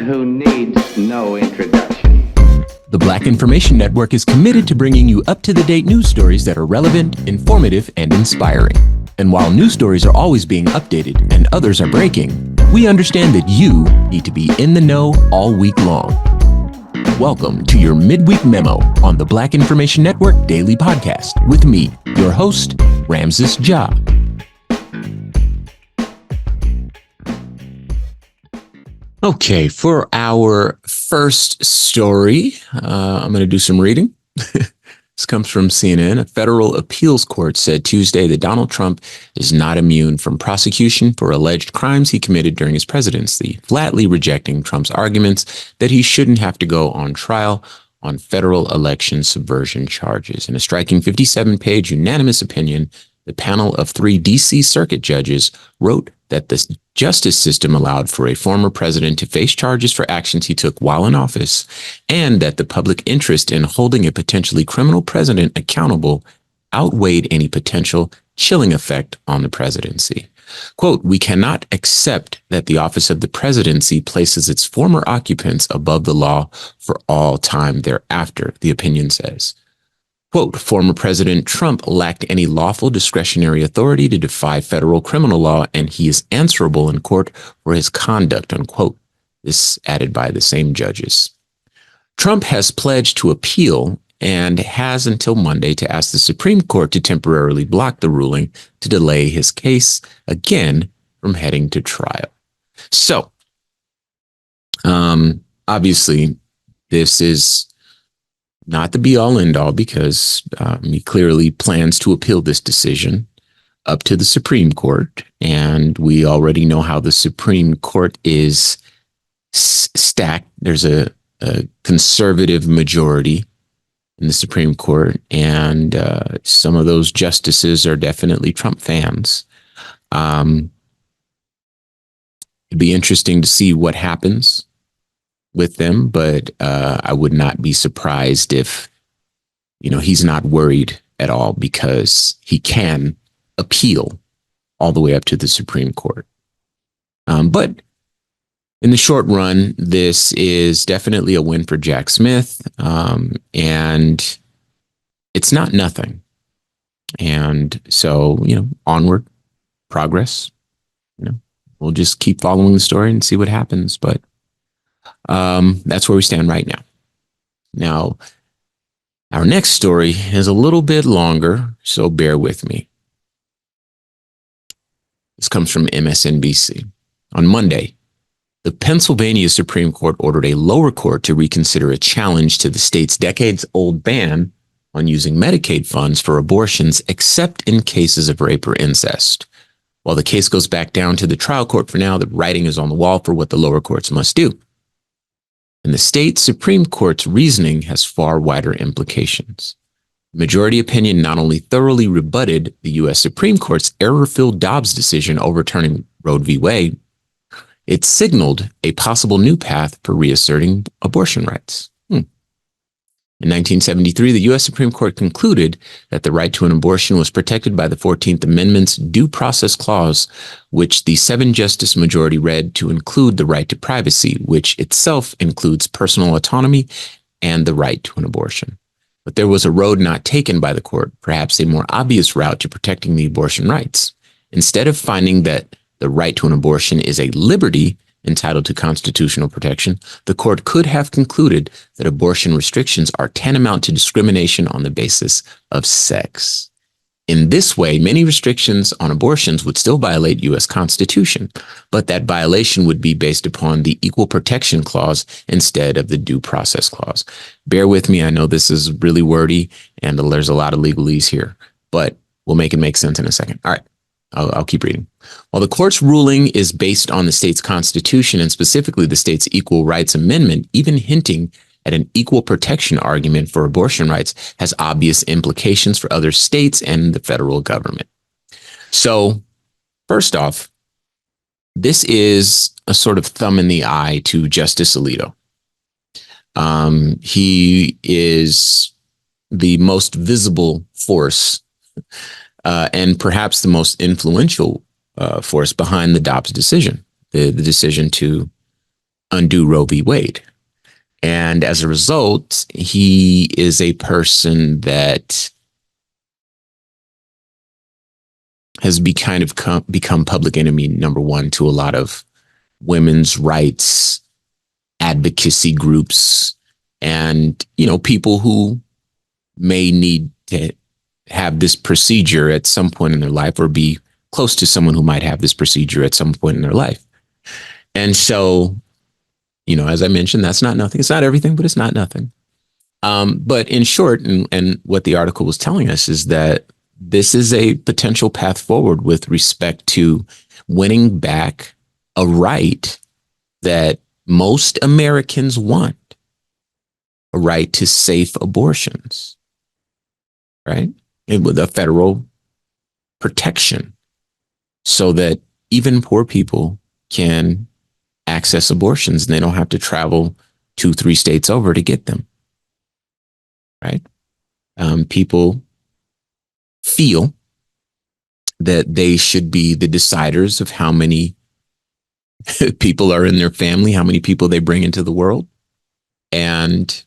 who needs no introduction. The Black Information Network is committed to bringing you up-to-the-date news stories that are relevant, informative, and inspiring. And while news stories are always being updated and others are breaking, we understand that you need to be in the know all week long. Welcome to your midweek memo on the Black Information Network Daily Podcast with me, your host, Ramses Ja. Okay, for our first story, I'm going to do some reading. This comes from CNN. A federal appeals court said Tuesday that Donald Trump is not immune from prosecution for alleged crimes he committed during his presidency, flatly rejecting Trump's arguments that he shouldn't have to go on trial on federal election subversion charges. In a striking 57-page unanimous opinion, the panel of 3 D.C. circuit judges wrote that the justice system allowed for a former president to face charges for actions he took while in office, and that the public interest in holding a potentially criminal president accountable outweighed any potential chilling effect on the presidency. Quote, "We cannot accept that the office of the presidency places its former occupants above the law for all time thereafter," the opinion says. Quote, "Former President Trump lacked any lawful discretionary authority to defy federal criminal law, and he is answerable in court for his conduct," unquote. This added by the same judges. Trump has pledged to appeal and has until Monday to ask the Supreme Court to temporarily block the ruling to delay his case again from heading to trial. So, obviously, this is not the be-all, end-all, because he clearly plans to appeal this decision up to the Supreme Court, and we already know how the Supreme Court is stacked. There's a conservative majority in the Supreme Court, and some of those justices are definitely Trump fans. It'd be interesting to see what happens with them, but I would not be surprised if, he's not worried at all, because he can appeal all the way up to the Supreme Court. But in the short run, this is definitely a win for Jack Smith, and it's not nothing. And so, onward, progress. We'll just keep following the story and see what happens. But that's where we stand right now. Now, our next story is a little bit longer, so bear with me. This comes from MSNBC. On Monday, the Pennsylvania Supreme Court ordered a lower court to reconsider a challenge to the state's decades-old ban on using Medicaid funds for abortions, except in cases of rape or incest. While the case goes back down to the trial court for now, the writing is on the wall for what the lower courts must do. And the state Supreme Court's reasoning has far wider implications. The majority opinion not only thoroughly rebutted the U.S. Supreme Court's error-filled Dobbs decision overturning Roe v. Wade, it signaled a possible new path for reasserting abortion rights. In 1973, the U.S. Supreme Court concluded that the right to an abortion was protected by the 14th Amendment's Due Process Clause, which the 7-justice majority read to include the right to privacy, which itself includes personal autonomy and the right to an abortion. But there was a road not taken by the court, perhaps a more obvious route to protecting the abortion rights. Instead of finding that the right to an abortion is a liberty entitled to constitutional protection, the court could have concluded that abortion restrictions are tantamount to discrimination on the basis of sex. In this way, many restrictions on abortions would still violate U.S. Constitution, but that violation would be based upon the Equal Protection Clause instead of the Due Process Clause. Bear with me, I know this is really wordy and there's a lot of legalese here, but we'll make it make sense in a second. All right. I'll keep reading. While the court's ruling is based on the state's constitution and specifically the state's Equal Rights Amendment, even hinting at an equal protection argument for abortion rights has obvious implications for other states and the federal government. So, first off, this is a sort of thumb in the eye to Justice Alito. He is the most visible force and perhaps the most influential force behind the Dobbs decision, the decision to undo Roe v. Wade. And as a result, he is a person that has become public enemy number one to a lot of women's rights advocacy groups and, people who may need to have this procedure at some point in their life or be close to someone who might have this procedure at some point in their life. And so, as I mentioned, that's not nothing. It's not everything, but it's not nothing. But in short, and what the article was telling us is that this is a potential path forward with respect to winning back a right that most Americans want, a right to safe abortions, right? And with a federal protection so that even poor people can access abortions and they don't have to travel 2-3 states over to get them, right? People feel that they should be the deciders of how many people are in their family, how many people they bring into the world. And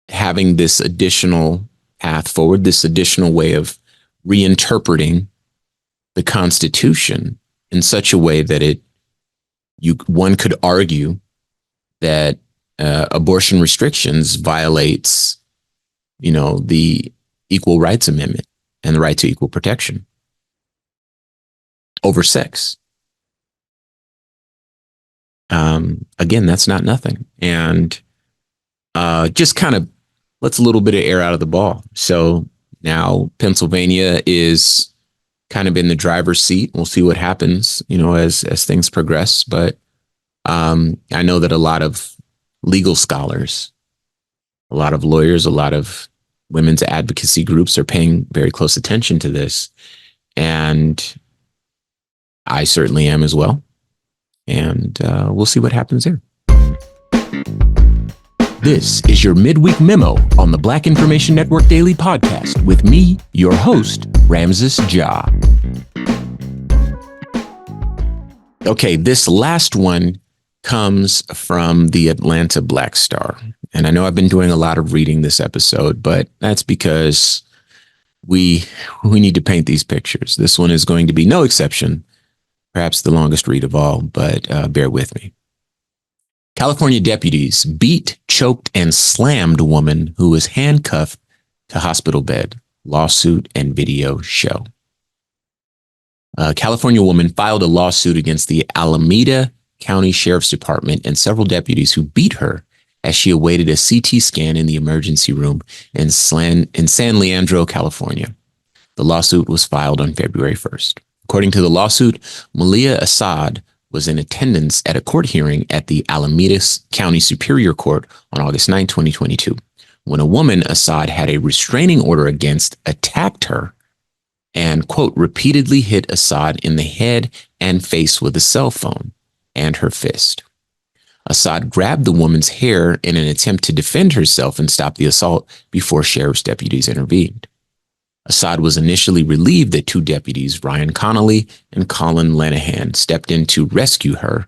having this additional path forward, this additional way of reinterpreting the Constitution in such a way that one could argue that abortion restrictions violates, the Equal Rights Amendment and the right to equal protection over sex. Again, that's not nothing. And just kind of lets a little bit of air out of the ball. So now Pennsylvania is kind of in the driver's seat. We'll see what happens, as things progress. But I know that a lot of legal scholars, a lot of lawyers, a lot of women's advocacy groups are paying very close attention to this. And I certainly am as well. And we'll see what happens there. This is your midweek memo on the Black Information Network Daily Podcast with me, your host, Ramses Ja. Okay, this last one comes from the Atlanta Black Star. And I know I've been doing a lot of reading this episode, but that's because we need to paint these pictures. This one is going to be no exception, perhaps the longest read of all, but bear with me. California deputies beat, choked, and slammed woman who was handcuffed to hospital bed. Lawsuit and video show. A California woman filed a lawsuit against the Alameda County Sheriff's Department and several deputies who beat her as she awaited a CT scan in the emergency room in San Leandro, California. The lawsuit was filed on February 1st. According to the lawsuit, Malia Assad was in attendance at a court hearing at the Alameda County Superior Court on August 9, 2022, when a woman Assad had a restraining order against attacked her and, quote, repeatedly hit Assad in the head and face with a cell phone and her fist. Assad grabbed the woman's hair in an attempt to defend herself and stop the assault before sheriff's deputies intervened. Assad was initially relieved that two deputies, Ryan Connolly and Colin Lanahan, stepped in to rescue her,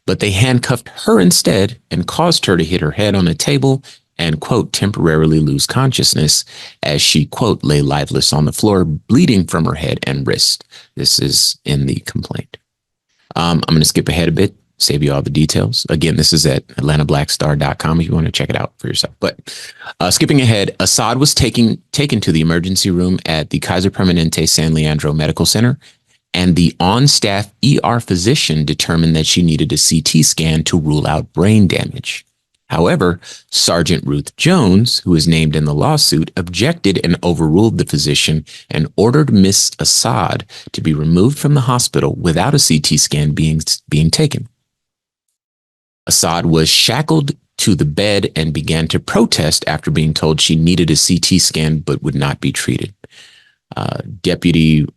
but they handcuffed her instead and caused her to hit her head on a table and, quote, temporarily lose consciousness as she, quote, lay lifeless on the floor, bleeding from her head and wrist. This is in the complaint. I'm going to skip ahead a bit, save you all the details. Again, this is at atlantablackstar.com if you want to check it out for yourself. But skipping ahead, Assad was taken to the emergency room at the Kaiser Permanente San Leandro Medical Center, and the on-staff ER physician determined that she needed a CT scan to rule out brain damage. However, Sergeant Ruth Jones, who is named in the lawsuit, objected and overruled the physician and ordered Miss Assad to be removed from the hospital without a CT scan being taken. Assad was shackled to the bed and began to protest after being told she needed a CT scan but would not be treated. Deputy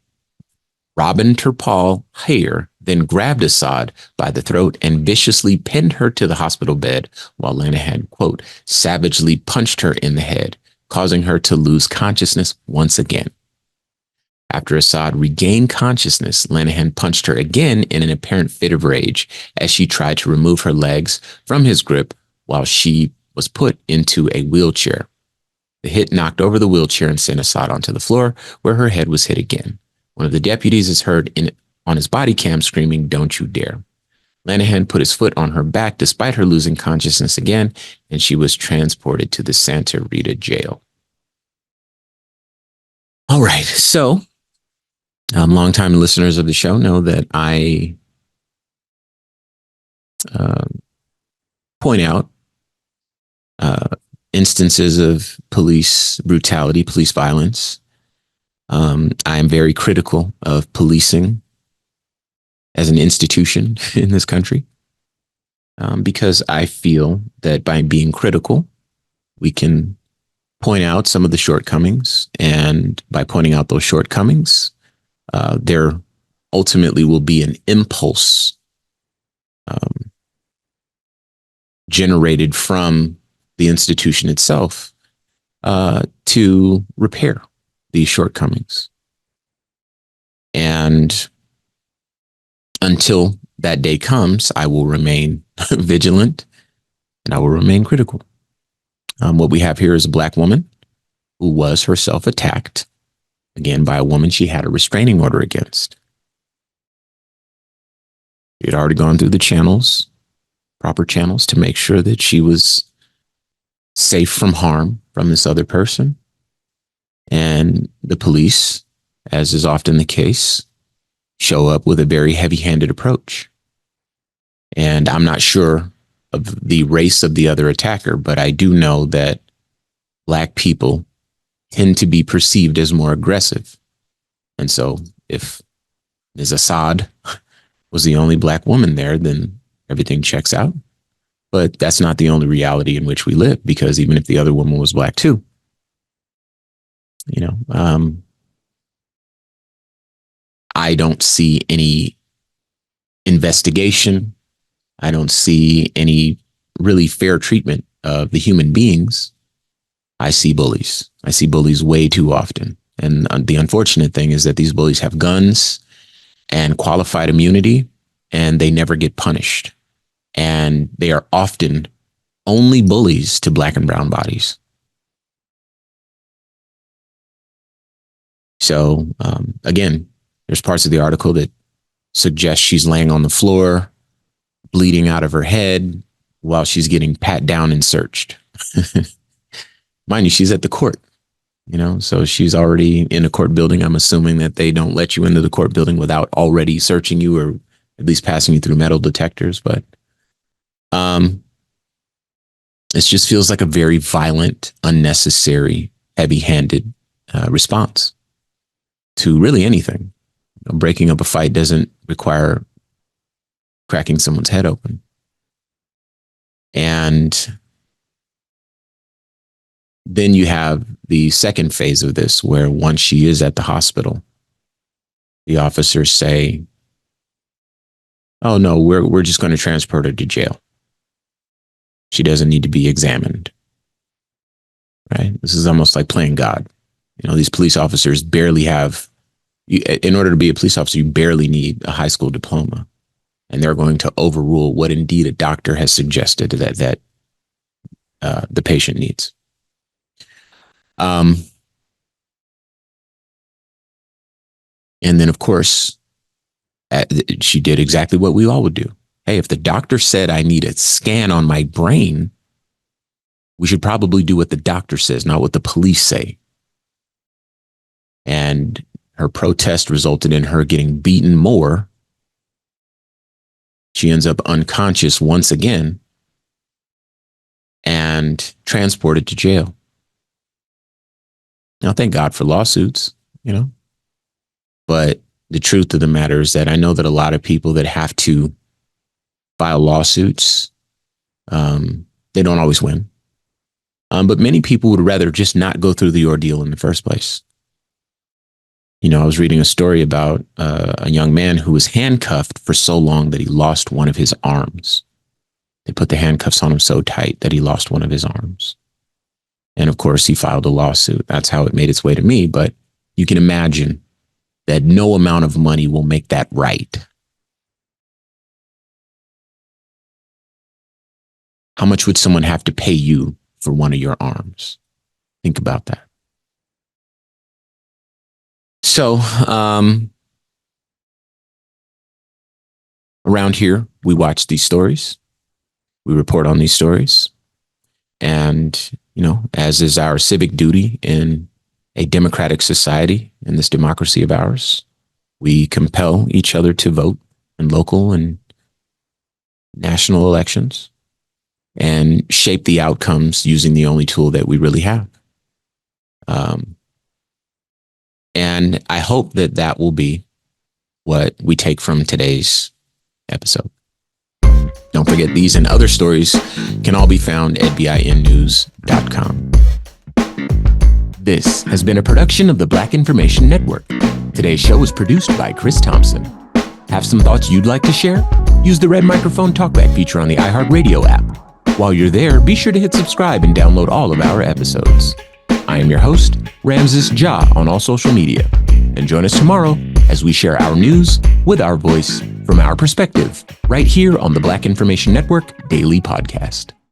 Robin Turpal Hayer then grabbed Assad by the throat and viciously pinned her to the hospital bed while Lanahan, quote, savagely punched her in the head, causing her to lose consciousness once again. After Assad regained consciousness, Lanahan punched her again in an apparent fit of rage as she tried to remove her legs from his grip while she was put into a wheelchair. The hit knocked over the wheelchair and sent Assad onto the floor, where her head was hit again. One of the deputies is heard on his body cam screaming, "Don't you dare." Lanahan put his foot on her back despite her losing consciousness again, and she was transported to the Santa Rita jail. All right, so longtime listeners of the show know that I point out instances of police brutality, police violence. I am very critical of policing as an institution in this country because I feel that by being critical, we can point out some of the shortcomings. And by pointing out those shortcomings, there ultimately will be an impulse generated from the institution itself to repair these shortcomings. And until that day comes, I will remain vigilant and I will remain critical. What we have here is a Black woman who was herself attacked, again, by a woman she had a restraining order against. She had already gone through the channels, proper channels, to make sure that she was safe from harm from this other person. And the police, as is often the case, show up with a very heavy-handed approach. And I'm not sure of the race of the other attacker, but I do know that Black people tend to be perceived as more aggressive. And so if Ms. Assad was the only Black woman there, then everything checks out. But that's not the only reality in which we live, because even if the other woman was Black too, I don't see any investigation. I don't see any really fair treatment of the human beings. I see bullies. I see bullies way too often. And the unfortunate thing is that these bullies have guns and qualified immunity, and they never get punished. And they are often only bullies to Black and brown bodies. So again, there's parts of the article that suggest she's laying on the floor, bleeding out of her head while she's getting pat down and searched. Mind you, she's at the court, so she's already in a court building. I'm assuming that they don't let you into the court building without already searching you or at least passing you through metal detectors. But it just feels like a very violent, unnecessary, heavy-handed response to really anything. Breaking up a fight doesn't require cracking someone's head open. And then you have the second phase of this, where once she is at the hospital, the officers say, "Oh no, we're just going to transport her to jail. She doesn't need to be examined." Right? This is almost like playing God. These police officers barely have, in order to be a police officer, you barely need a high school diploma. And they're going to overrule what indeed a doctor has suggested that the patient needs. And then, of course, she did exactly what we all would do. Hey, if the doctor said I need a scan on my brain, we should probably do what the doctor says, not what the police say. And her protest resulted in her getting beaten more. She ends up unconscious once again and transported to jail. Now, thank God for lawsuits, but the truth of the matter is that I know that a lot of people that have to file lawsuits, they don't always win. But many people would rather just not go through the ordeal in the first place. I was reading a story about a young man who was handcuffed for so long that he lost one of his arms. They put the handcuffs on him so tight that he lost one of his arms. And of course, he filed a lawsuit. That's how it made its way to me. But you can imagine that no amount of money will make that right. How much would someone have to pay you for one of your arms? Think about that. So, around here, we watch these stories. We report on these stories. And, as is our civic duty in a democratic society, in this democracy of ours, we compel each other to vote in local and national elections and shape the outcomes using the only tool that we really have. And I hope that that will be what we take from today's episode. Don't forget, these and other stories can all be found at BINnews.com. This has been a production of the Black Information Network. Today's show was produced by Chris Thompson. Have some thoughts you'd like to share? Use the red microphone talkback feature on the iHeartRadio app. While you're there, be sure to hit subscribe and download all of our episodes. I am your host, Ramses Ja, on all social media. And join us tomorrow as we share our news with our voice from our perspective, right here on the Black Information Network Daily Podcast.